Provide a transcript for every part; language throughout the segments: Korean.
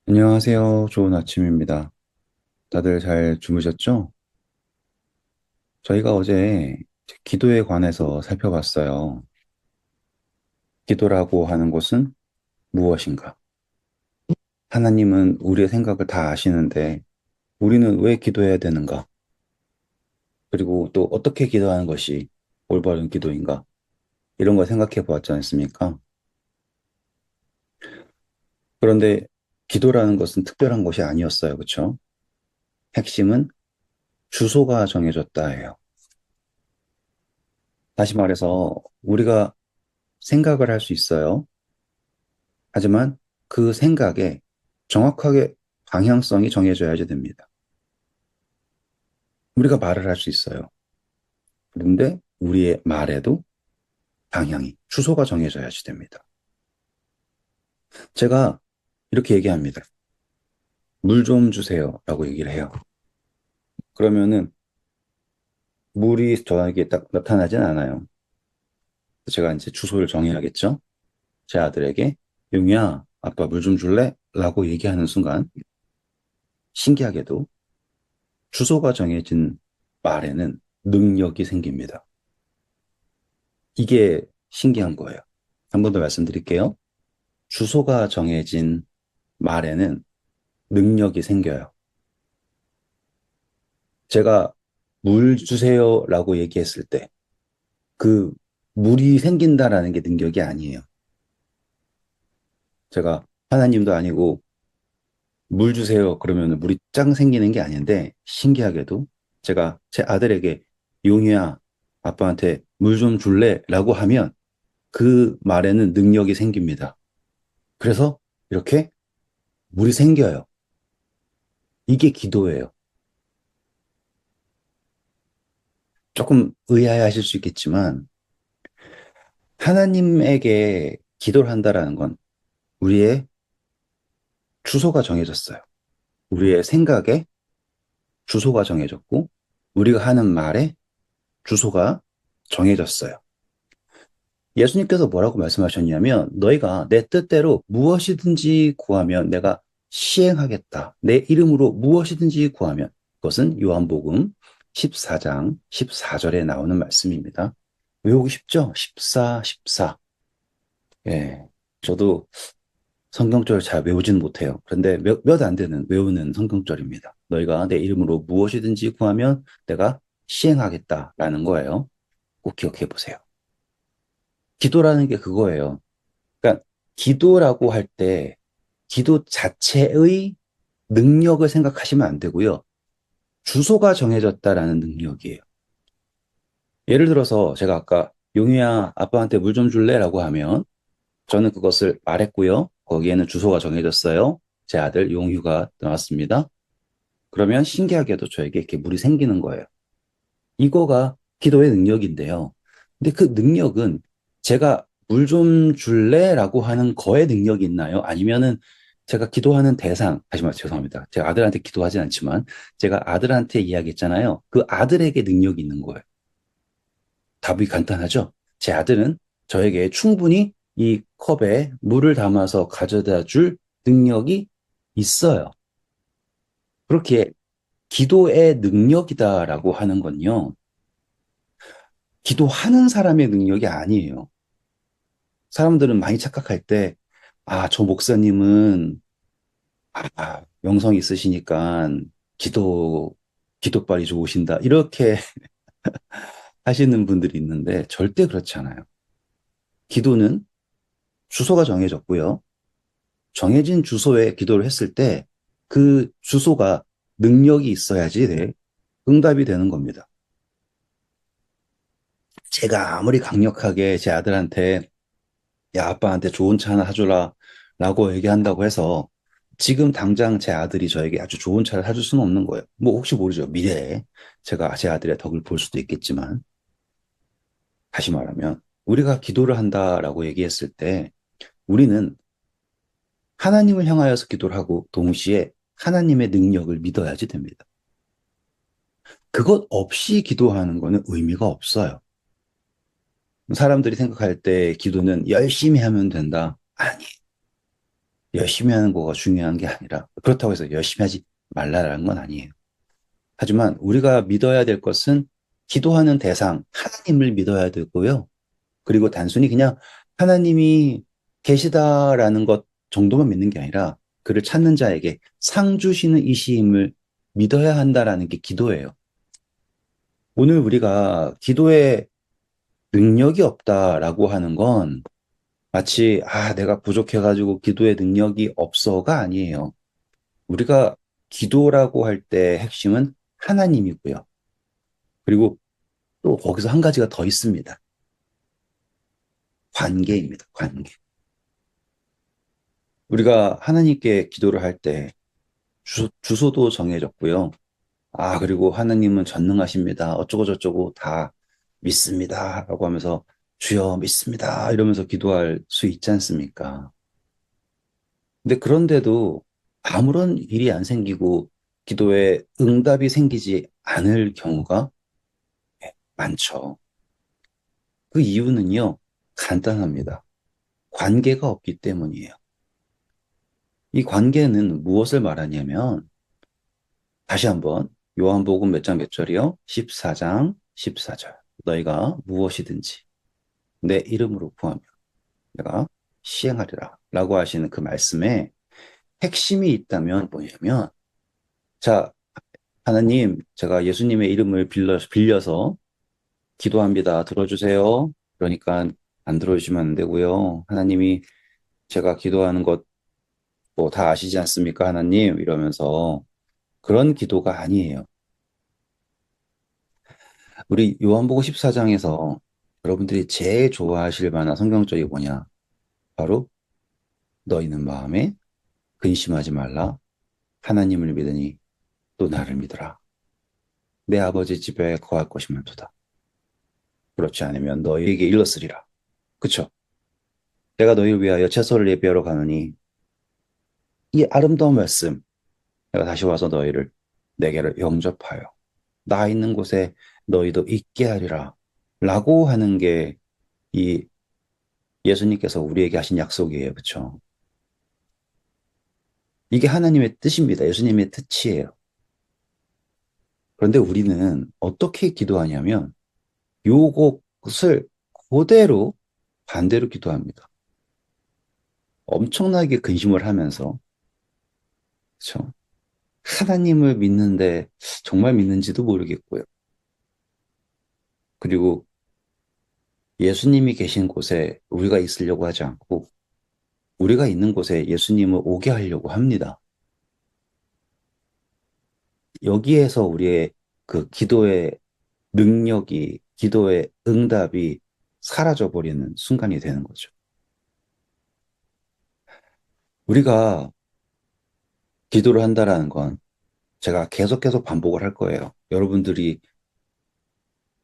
안녕하세요. 좋은 아침입니다. 다들 잘 주무셨죠? 저희가 어제 기도에 관해서 살펴봤어요. 기도라고 하는 것은 무엇인가? 하나님은 우리의 생각을 다 아시는데 우리는 왜 기도해야 되는가? 그리고 또 어떻게 기도하는 것이 올바른 기도인가? 이런 걸 생각해 보았지 않습니까? 그런데 기도라는 것은 특별한 것이 아니었어요. 그렇죠? 핵심은 주소가 정해졌다예요. 다시 말해서 우리가 생각을 할 수 있어요. 하지만 그 생각에 정확하게 방향성이 정해져야지 됩니다. 우리가 말을 할 수 있어요. 그런데 우리의 말에도 방향이, 주소가 정해져야지 됩니다. 제가 이렇게 얘기합니다. 물 좀 주세요. 라고 얘기를 해요. 그러면은 물이 저에게 딱 나타나진 않아요. 제가 이제 주소를 정해야겠죠? 제 아들에게, 용이야, 아빠 물 좀 줄래? 라고 얘기하는 순간, 신기하게도 주소가 정해진 말에는 능력이 생깁니다. 이게 신기한 거예요. 한 번 더 말씀드릴게요. 주소가 정해진 말에는 능력이 생겨요. 제가 물 주세요라고 얘기했을 때 그 물이 생긴다라는 게 능력이 아니에요. 제가 하나님도 아니고 물 주세요 그러면 물이 짱 생기는 게 아닌데 신기하게도 제가 제 아들에게 용이야 아빠한테 물 좀 줄래? 라고 하면 그 말에는 능력이 생깁니다. 그래서 이렇게 물이 생겨요. 이게 기도예요. 조금 의아해하실 수 있겠지만 하나님에게 기도를 한다라는 건 우리의 주소가 정해졌어요. 우리의 생각에 주소가 정해졌고 우리가 하는 말에 주소가 정해졌어요. 예수님께서 뭐라고 말씀하셨냐면 너희가 내 뜻대로 무엇이든지 구하면 내가 시행하겠다. 내 이름으로 무엇이든지 구하면 그것은 요한복음 14장 14절에 나오는 말씀입니다. 외우기 쉽죠? 14, 14. 예. 저도 성경절을 잘 외우지는 못해요. 그런데 몇 안 되는 외우는 성경절입니다. 너희가 내 이름으로 무엇이든지 구하면 내가 시행하겠다라는 거예요. 꼭 기억해 보세요. 기도라는 게 그거예요. 그러니까 기도라고 할 때 기도 자체의 능력을 생각하시면 안 되고요. 주소가 정해졌다라는 능력이에요. 예를 들어서 제가 아까 용희야 아빠한테 물 좀 줄래? 라고 하면 저는 그것을 말했고요. 거기에는 주소가 정해졌어요. 제 아들 용휴가 나왔습니다. 그러면 신기하게도 저에게 이렇게 물이 생기는 거예요. 이거가 기도의 능력인데요. 근데 그 능력은 제가 물 좀 줄래? 라고 하는 거에 능력이 있나요? 아니면은 제가 기도하는 대상, 다시 말해 죄송합니다. 제가 아들한테 기도하진 않지만 제가 아들한테 이야기했잖아요. 그 아들에게 능력이 있는 거예요. 답이 간단하죠? 제 아들은 저에게 충분히 이 컵에 물을 담아서 가져다 줄 능력이 있어요. 그렇게 기도의 능력이다라고 하는 건요. 기도하는 사람의 능력이 아니에요. 사람들은 많이 착각할 때, 아, 저 목사님은, 명성 있으시니까 기도, 기도빨이 좋으신다. 이렇게 하시는 분들이 있는데 절대 그렇지 않아요. 기도는 주소가 정해졌고요. 정해진 주소에 기도를 했을 때 그 주소가 능력이 있어야지 응답이 되는 겁니다. 제가 아무리 강력하게 제 아들한테 야, 아빠한테 좋은 차 하나 사주라 라고 얘기한다고 해서 지금 당장 제 아들이 저에게 아주 좋은 차를 사줄 수는 없는 거예요. 뭐 혹시 모르죠. 미래에 제가 제 아들의 덕을 볼 수도 있겠지만 다시 말하면 우리가 기도를 한다라고 얘기했을 때 우리는 하나님을 향하여서 기도를 하고 동시에 하나님의 능력을 믿어야지 됩니다. 그것 없이 기도하는 거는 의미가 없어요. 사람들이 생각할 때 기도는 열심히 하면 된다. 아니, 열심히 하는 거가 중요한 게 아니라, 그렇다고 해서 열심히 하지 말라라는 건 아니에요. 하지만 우리가 믿어야 될 것은 기도하는 대상, 하나님을 믿어야 되고요. 그리고 단순히 그냥 하나님이 계시다라는 것 정도만 믿는 게 아니라 그를 찾는 자에게 상 주시는 이심을 믿어야 한다라는 게 기도예요. 오늘 우리가 기도에 능력이 없다라고 하는 건 마치, 내가 부족해가지고 기도의 능력이 없어가 아니에요. 우리가 기도라고 할 때 핵심은 하나님이고요. 그리고 또 거기서 한 가지가 더 있습니다. 관계입니다. 관계. 우리가 하나님께 기도를 할 때 주소도 정해졌고요. 그리고 하나님은 전능하십니다. 어쩌고저쩌고 다 믿습니다. 라고 하면서 주여 믿습니다. 이러면서 기도할 수 있지 않습니까? 근데 그런데도 아무런 일이 안 생기고 기도에 응답이 생기지 않을 경우가 많죠. 그 이유는요, 간단합니다. 관계가 없기 때문이에요. 이 관계는 무엇을 말하냐면, 다시 한번, 요한복음 몇 장 몇 절이요? 14장 14절. 너희가 무엇이든지 내 이름으로 구하면 내가 시행하리라. 라고 하시는 그 말씀에 핵심이 있다면 뭐냐면, 자, 하나님, 제가 예수님의 이름을 빌려서 기도합니다. 들어주세요. 그러니까 안 들어주시면 안 되고요. 하나님이 제가 기도하는 것 뭐 다 아시지 않습니까, 하나님? 이러면서 그런 기도가 아니에요. 우리 요한복음 14장에서 여러분들이 제일 좋아하실 만한 성경적이 뭐냐? 바로 너희는 마음에 근심하지 말라. 하나님을 믿으니 또 나를 믿으라. 내 아버지 집에 거할 것이 많도다. 그렇지 않으면 너희에게 일렀으리라. 그쵸? 내가 너희를 위하여 채소를 예비하러 가느니 이 아름다운 말씀 내가 다시 와서 너희를 내게를 영접하여 나 있는 곳에 너희도 있게 하리라 라고 하는 게 이 예수님께서 우리에게 하신 약속이에요. 그쵸? 이게 하나님의 뜻입니다. 예수님의 뜻이에요. 그런데 우리는 어떻게 기도하냐면 요것을 그대로 반대로 기도합니다. 엄청나게 근심을 하면서 그쵸? 하나님을 믿는데 정말 믿는지도 모르겠고요. 그리고 예수님이 계신 곳에 우리가 있으려고 하지 않고 우리가 있는 곳에 예수님을 오게 하려고 합니다. 여기에서 우리의 그 기도의 능력이, 기도의 응답이 사라져버리는 순간이 되는 거죠. 우리가 기도를 한다라는 건 제가 계속 반복을 할 거예요. 여러분들이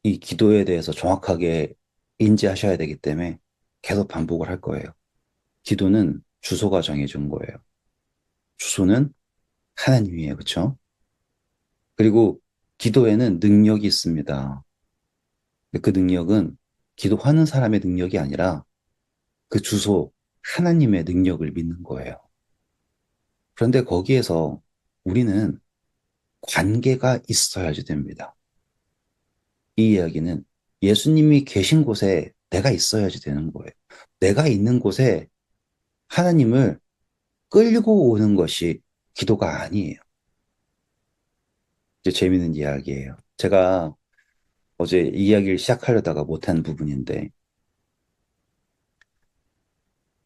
이 기도에 대해서 정확하게 인지하셔야 되기 때문에 계속 반복을 할 거예요. 기도는 주소가 정해진 거예요. 주소는 하나님이에요. 그렇죠? 그리고 기도에는 능력이 있습니다. 그 능력은 기도하는 사람의 능력이 아니라 그 주소 하나님의 능력을 믿는 거예요. 그런데 거기에서 우리는 관계가 있어야지 됩니다. 이 이야기는 예수님이 계신 곳에 내가 있어야지 되는 거예요. 내가 있는 곳에 하나님을 끌고 오는 것이 기도가 아니에요. 이제 재밌는 이야기예요. 제가 어제 이야기를 시작하려다가 못한 부분인데,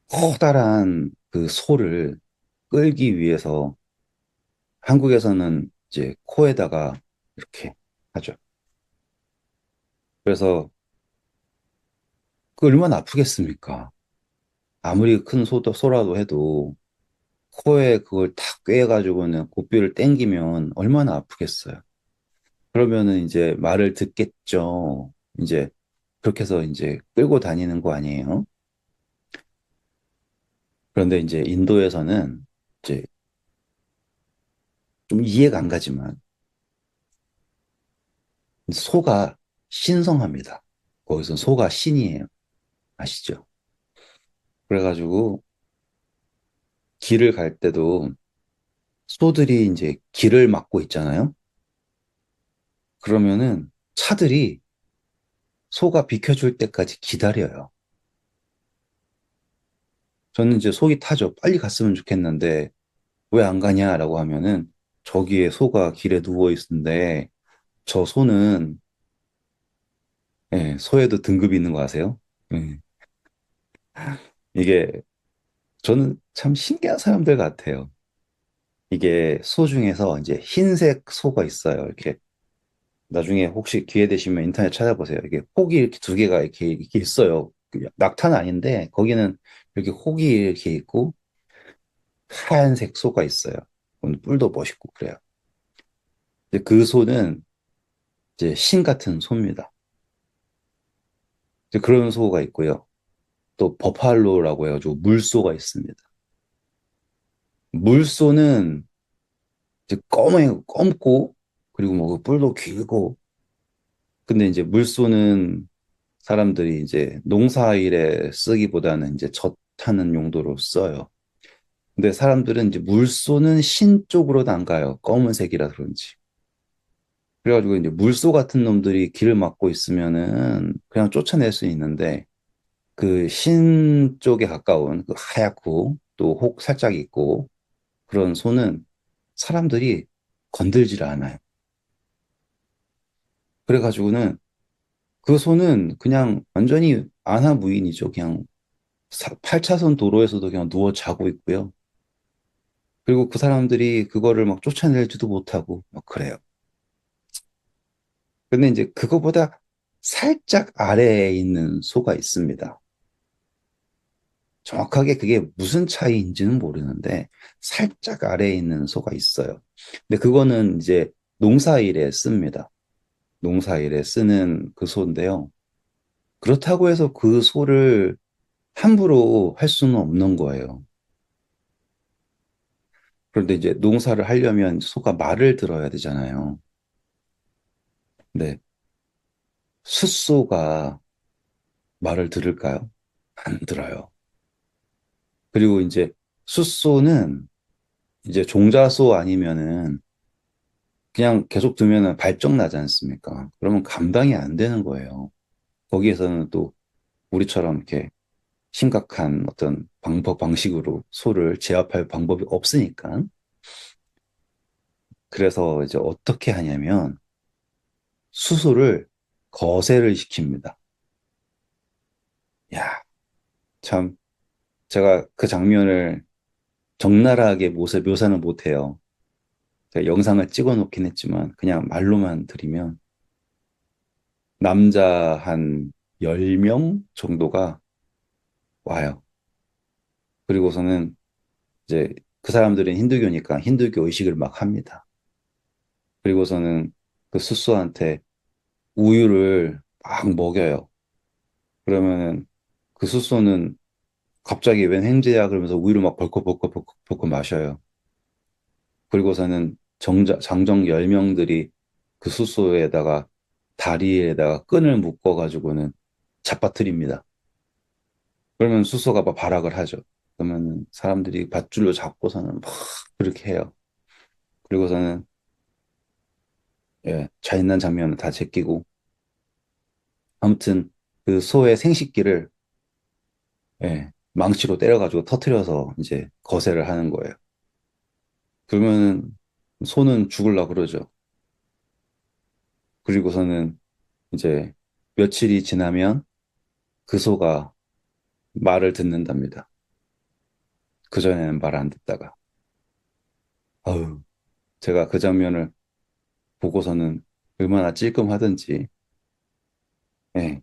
커다란 그 소를 끌기 위해서 한국에서는 이제 코에다가 이렇게 하죠. 그래서 그 얼마나 아프겠습니까? 아무리 큰 소라도 해도 코에 그걸 탁 꿰가지고는 고삐를 땡기면 얼마나 아프겠어요. 그러면은 이제 말을 듣겠죠. 이제 그렇게 해서 이제 끌고 다니는 거 아니에요? 그런데 이제 인도에서는 이제 좀 이해가 안 가지만 소가 신성합니다. 거기서 소가 신이에요. 아시죠? 그래가지고 길을 갈 때도 소들이 이제 길을 막고 있잖아요. 그러면은 차들이 소가 비켜줄 때까지 기다려요. 저는 이제 속이 타죠. 빨리 갔으면 좋겠는데 왜 안 가냐라고 하면은 저기에 소가 길에 누워 있는데 저 소는 소에도 등급이 있는 거 아세요? 예. 이게 저는 참 신기한 사람들 같아요. 이게 소 중에서 이제 흰색 소가 있어요. 이렇게 나중에 혹시 기회 되시면 인터넷 찾아보세요. 이게 혹이 이렇게 두 개가 이렇게 있어요. 그 낙타는 아닌데 거기는 이렇게 혹이 이렇게 있고 하얀색 소가 있어요. 그건 뿔도 멋있고 그래요. 이제 그 소는 이제 신 같은 소입니다. 이제 그런 소가 있고요. 또 버팔로라고 해가지고 물소가 있습니다. 물소는 이제 검고 그리고 뭐 그 뿔도 길고 근데 이제 물소는 사람들이 이제 농사일에 쓰기보다는 이제 젖하는 용도로 써요. 근데 사람들은 이제 물소는 신 쪽으로는 안 가요. 검은색이라 그런지. 그래가지고 이제 물소 같은 놈들이 길을 막고 있으면은 그냥 쫓아낼 수 있는데 그 신 쪽에 가까운 그 하얗고 또 혹 살짝 있고 그런 소는 사람들이 건들지를 않아요. 그래가지고는 그 소는 그냥 완전히 안하무인이죠. 그냥 8차선 도로에서도 그냥 누워 자고 있고요. 그리고 그 사람들이 그거를 막 쫓아내지도 못하고 막 그래요. 근데 이제 그거보다 살짝 아래에 있는 소가 있습니다. 정확하게 그게 무슨 차이인지는 모르는데 살짝 아래에 있는 소가 있어요. 근데 그거는 이제 농사일에 씁니다. 농사일에 쓰는 그 소인데요. 그렇다고 해서 그 소를 함부로 할 수는 없는 거예요. 그런데 이제 농사를 하려면 소가 말을 들어야 되잖아요. 근데 숫소가 말을 들을까요? 안 들어요. 그리고 이제 숫소는 이제 종자소 아니면은 그냥 계속 두면은 발정 나지 않습니까? 그러면 감당이 안 되는 거예요. 거기에서는 또 우리처럼 이렇게 심각한 어떤 방식으로 소를 제압할 방법이 없으니까. 그래서 이제 어떻게 하냐면 수소를 거세를 시킵니다. 야, 참, 제가 그 장면을 적나라하게 묘사는 못해요. 제가 영상을 찍어 놓긴 했지만, 그냥 말로만 드리면, 남자 한 10명 정도가 와요. 그리고서는 이제 그 사람들은 힌두교니까 힌두교 의식을 막 합니다. 그리고서는 그 수소한테 우유를 막 먹여요. 그러면은 그 수소는 갑자기 웬 횡재야 그러면서 우유를 막 벌컥 마셔요. 그리고서는 장정 10명들이 그 숫소에다가 다리에다가 끈을 묶어가지고는 잡아뜨립니다. 그러면 숫소가 막 발악을 하죠. 그러면 사람들이 밧줄로 잡고서는 막 그렇게 해요. 그리고서는 잔인한 장면을 다 제끼고 아무튼 그 소의 생식기를 망치로 때려가지고 터트려서 이제 거세를 하는 거예요. 그러면 소는 죽을라 그러죠. 그리고서는 이제 며칠이 지나면 그 소가 말을 듣는답니다. 그전에는 말 안 듣다가. 아우, 제가 그 장면을 보고서는 얼마나 찔끔하던지. 예.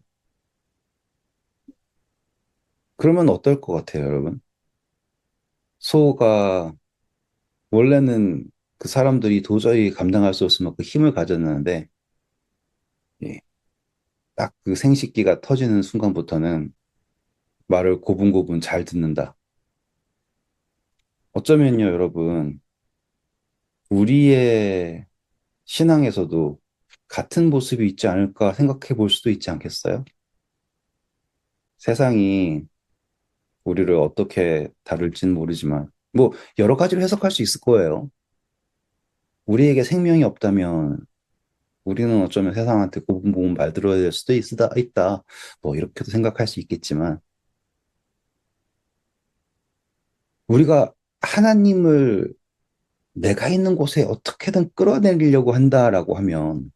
그러면 어떨 것 같아요, 여러분? 소가 원래는 그 사람들이 도저히 감당할 수 없을 만큼 힘을 가졌는데, 예. 딱 그 생식기가 터지는 순간부터는 말을 고분고분 잘 듣는다. 어쩌면요, 여러분, 우리의 신앙에서도 같은 모습이 있지 않을까 생각해 볼 수도 있지 않겠어요? 세상이 우리를 어떻게 다룰진 모르지만 뭐, 여러 가지로 해석할 수 있을 거예요. 우리에게 생명이 없다면 우리는 어쩌면 세상한테 고분고분 말들어야 될 수도 있다. 뭐, 이렇게도 생각할 수 있겠지만, 우리가 하나님을 내가 있는 곳에 어떻게든 끌어내리려고 한다라고 하면,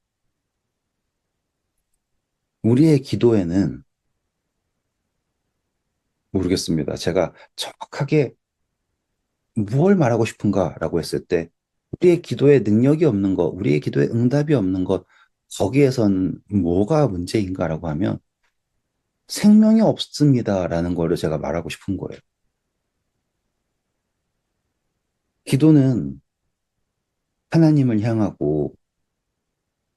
우리의 기도에는 모르겠습니다. 제가 정확하게 무엇을 말하고 싶은가라고 했을 때, 우리의 기도에 능력이 없는 것, 우리의 기도에 응답이 없는 것, 거기에선 뭐가 문제인가라고 하면 생명이 없습니다라는 거를 제가 말하고 싶은 거예요. 기도는 하나님을 향하고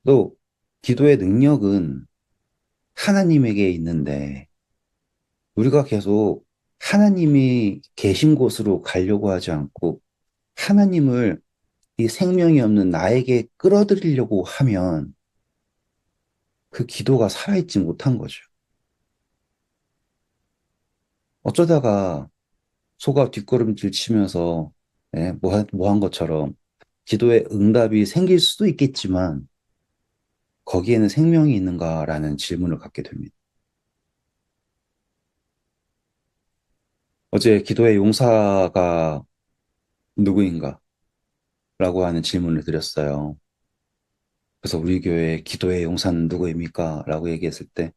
또 기도의 능력은 하나님에게 있는데 우리가 계속 하나님이 계신 곳으로 가려고 하지 않고 하나님을 이 생명이 없는 나에게 끌어들이려고 하면 그 기도가 살아있지 못한 거죠. 어쩌다가 소가 뒷걸음질 치면서 예, 뭐한 것처럼 기도의 응답이 생길 수도 있겠지만 거기에는 생명이 있는가라는 질문을 갖게 됩니다. 어제 기도의 용사가 누구인가? 라고 하는 질문을 드렸어요. 그래서 우리 교회 기도의 용사는 누구입니까? 라고 얘기했을 때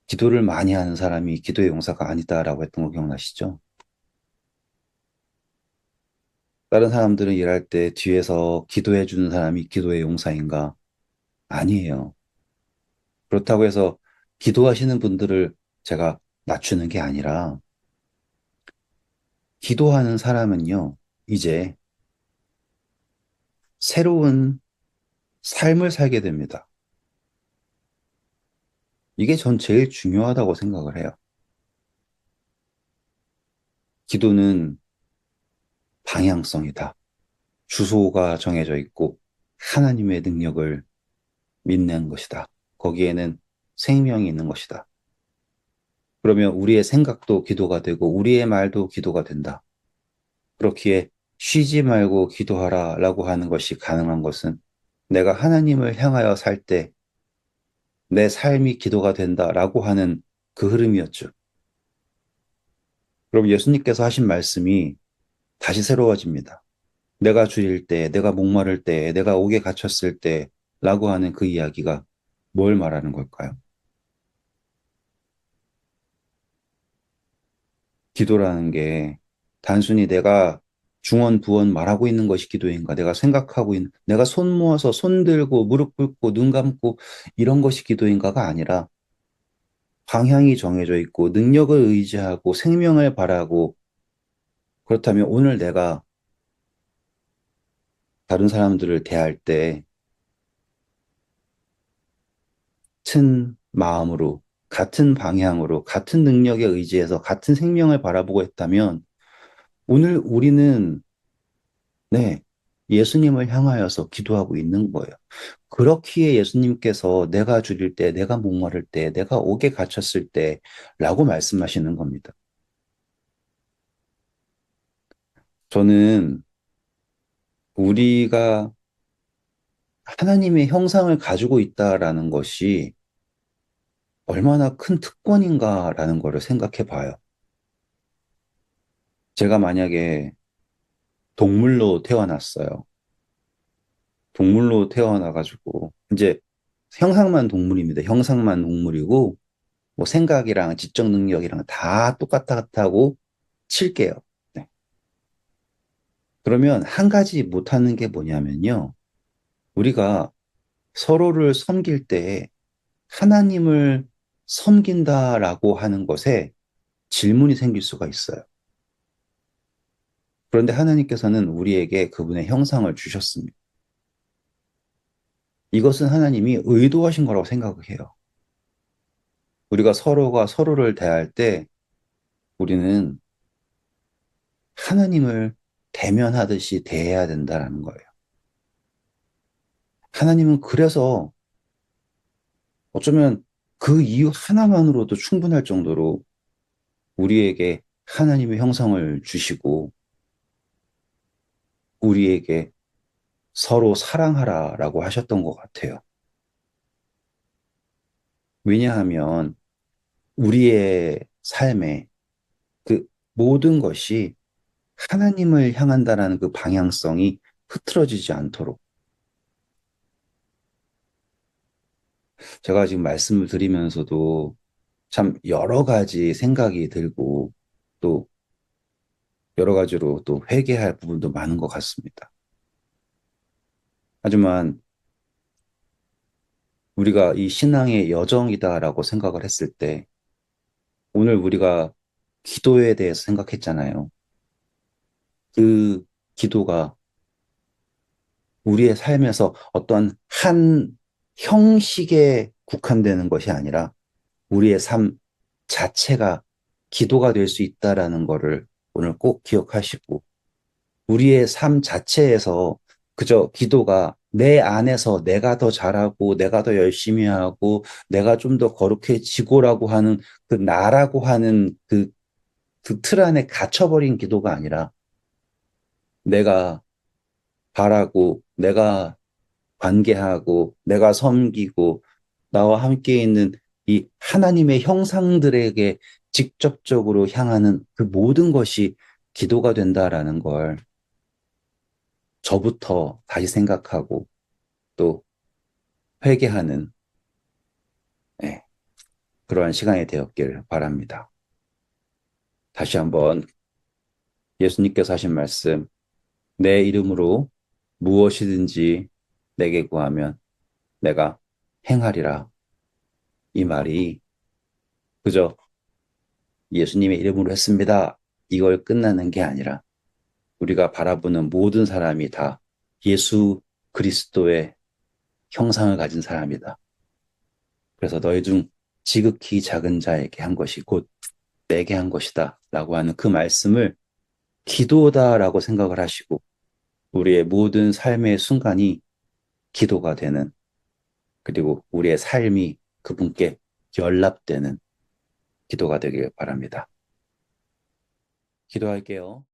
기도를 많이 하는 사람이 기도의 용사가 아니다라고 했던 거 기억나시죠? 다른 사람들은 일할 때 뒤에서 기도해 주는 사람이 기도의 용사인가? 아니에요. 그렇다고 해서 기도하시는 분들을 제가 낮추는 게 아니라 기도하는 사람은요, 이제 새로운 삶을 살게 됩니다. 이게 전 제일 중요하다고 생각을 해요. 기도는 방향성이다. 주소가 정해져 있고 하나님의 능력을 믿는 것이다. 거기에는 생명이 있는 것이다. 그러면 우리의 생각도 기도가 되고 우리의 말도 기도가 된다. 그렇기에 쉬지 말고 기도하라 라고 하는 것이 가능한 것은 내가 하나님을 향하여 살 때 내 삶이 기도가 된다라고 하는 그 흐름이었죠. 그럼 예수님께서 하신 말씀이 다시 새로워집니다. 내가 줄일 때, 내가 목마를 때, 내가 옥에 갇혔을 때 라고 하는 그 이야기가 뭘 말하는 걸까요? 기도라는 게 단순히 내가 중언 부언 말하고 있는 것이 기도인가? 내가 생각하고 있는, 내가 손 모아서 손 들고 무릎 꿇고 눈 감고 이런 것이 기도인가가 아니라 방향이 정해져 있고 능력을 의지하고 생명을 바라고 그렇다면 오늘 내가 다른 사람들을 대할 때 같은 마음으로, 같은 방향으로, 같은 능력에 의지해서 같은 생명을 바라보고 했다면 오늘 우리는 네, 예수님을 향하여서 기도하고 있는 거예요. 그렇기에 예수님께서 내가 줄일 때, 내가 목마를 때, 내가 옥에 갇혔을 때 라고 말씀하시는 겁니다. 저는 우리가 하나님의 형상을 가지고 있다라는 것이 얼마나 큰 특권인가라는 거를 생각해 봐요. 제가 만약에 동물로 태어났어요. 동물로 태어나가지고, 이제 형상만 동물입니다. 형상만 동물이고, 뭐 생각이랑 지적 능력이랑 다 똑같다고 칠게요. 네. 그러면 한 가지 못하는 게 뭐냐면요. 우리가 서로를 섬길 때 하나님을 섬긴다라고 하는 것에 질문이 생길 수가 있어요. 그런데 하나님께서는 우리에게 그분의 형상을 주셨습니다. 이것은 하나님이 의도하신 거라고 생각을 해요. 우리가 서로가 서로를 대할 때 우리는 하나님을 대면하듯이 대해야 된다는 거예요. 하나님은 그래서 어쩌면 그 이유 하나만으로도 충분할 정도로 우리에게 하나님의 형상을 주시고 우리에게 서로 사랑하라라고 하셨던 것 같아요. 왜냐하면 우리의 삶에 그 모든 것이 하나님을 향한다라는 그 방향성이 흐트러지지 않도록 제가 지금 말씀을 드리면서도 참 여러 가지 생각이 들고 또 여러 가지로 또 회개할 부분도 많은 것 같습니다. 하지만 우리가 이 신앙의 여정이다라고 생각을 했을 때 오늘 우리가 기도에 대해서 생각했잖아요. 그 기도가 우리의 삶에서 어떤 한 형식에 국한되는 것이 아니라 우리의 삶 자체가 기도가 될 수 있다라는 것을 오늘 꼭 기억하시고 우리의 삶 자체에서 그저 기도가 내 안에서 내가 더 잘하고 내가 더 열심히 하고 내가 좀 더 거룩해지고라고 하는 그 나라고 하는 그 틀 안에 갇혀버린 기도가 아니라 내가 바라고 내가 관계하고 내가 섬기고 나와 함께 있는 이 하나님의 형상들에게 직접적으로 향하는 그 모든 것이 기도가 된다라는 걸 저부터 다시 생각하고 또 회개하는 예, 그러한 시간이 되었길 바랍니다. 다시 한번 예수님께서 하신 말씀, 내 이름으로 무엇이든지 내게 구하면 내가 행하리라. 이 말이 그저 예수님의 이름으로 했습니다. 이걸 끝나는 게 아니라 우리가 바라보는 모든 사람이 다 예수 그리스도의 형상을 가진 사람이다. 그래서 너희 중 지극히 작은 자에게 한 것이 곧 내게 한 것이다. 라고 하는 그 말씀을 기도다라고 생각을 하시고 우리의 모든 삶의 순간이 기도가 되는 그리고 우리의 삶이 그분께 연락되는 기도가 되길 바랍니다. 기도할게요.